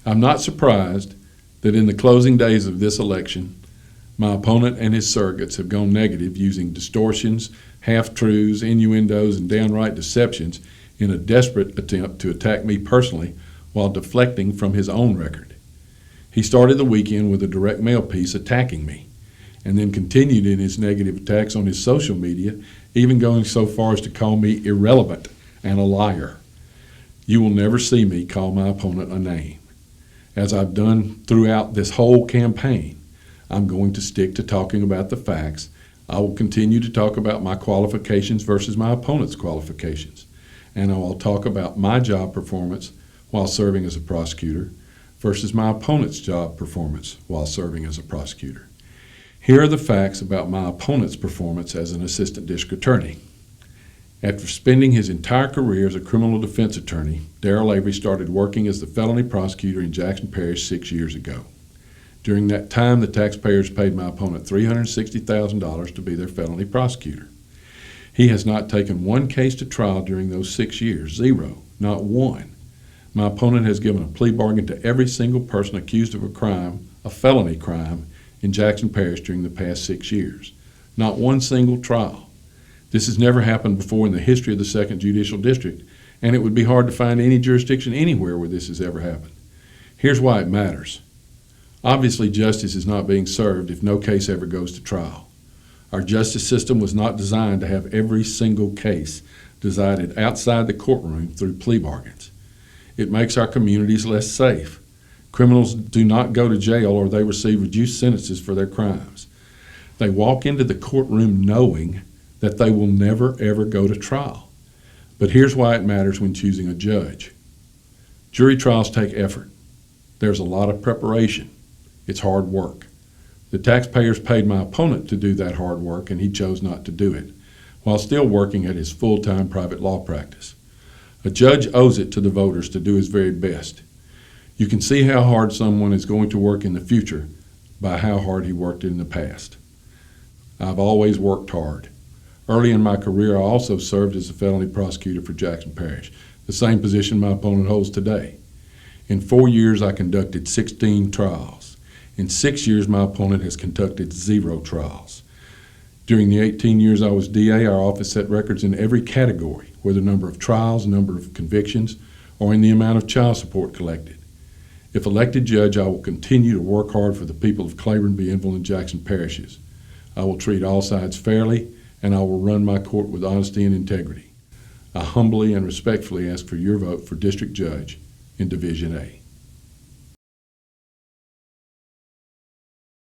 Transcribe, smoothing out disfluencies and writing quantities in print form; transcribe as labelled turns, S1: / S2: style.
S1: I'm not surprised that in the closing days of this election, my opponent and his surrogates have gone negative using distortions, half-truths, innuendos, and downright deceptions in a desperate attempt to attack me personally while deflecting from his own record. He started the weekend with a direct mail piece attacking me, and then continued in his negative attacks on his social media, even going so far as to call me irrelevant and a liar. You will never see me call my opponent a name. As I've done throughout this whole campaign, I'm going to stick to talking about the facts. I will continue to talk about my qualifications versus my opponent's qualifications. And I will talk about my job performance while serving as a prosecutor versus my opponent's job performance while serving as a prosecutor. Here are the facts about my opponent's performance as an assistant district attorney. After spending his entire career as a criminal defense attorney, Darrell Avery started working as the felony prosecutor in Jackson Parish 6 years ago. During that time, the taxpayers paid my opponent $360,000 to be their felony prosecutor. He has not taken one case to trial during those 6 years, zero, not one. My opponent has given a plea bargain to every single person accused of a crime, a felony crime, in Jackson Parish during the past 6 years. Not one single trial. This has never happened before in the history of the 2nd Judicial District, and it would be hard to find any jurisdiction anywhere where this has ever happened. Here's why it matters. Obviously, justice is not being served if no case ever goes to trial. Our justice system was not designed to have every single case decided outside the courtroom through plea bargains. It makes our communities less safe. Criminals do not go to jail or they receive reduced sentences for their crimes. They walk into the courtroom knowing that they will never, ever go to trial. But here's why it matters when choosing a judge. Jury trials take effort. There's a lot of preparation. It's hard work. The taxpayers paid my opponent to do that hard work, and he chose not to do it, while still working at his full-time private law practice. A judge owes it to the voters to do his very best. You can see how hard someone is going to work in the future by how hard he worked in the past. I've always worked hard. Early in my career, I also served as a felony prosecutor for Jackson Parish, the same position my opponent holds today. In 4 years, I conducted 16 trials. In 6 years, my opponent has conducted 0 trials. During the 18 years I was DA, our office set records in every category, whether number of trials, number of convictions, or in the amount of child support collected. If elected judge, I will continue to work hard for the people of Claiborne, Bienville, and Jackson parishes. I will treat all sides fairly, and I will run my court with honesty and integrity. I humbly and respectfully ask for your vote for District Judge in Division A.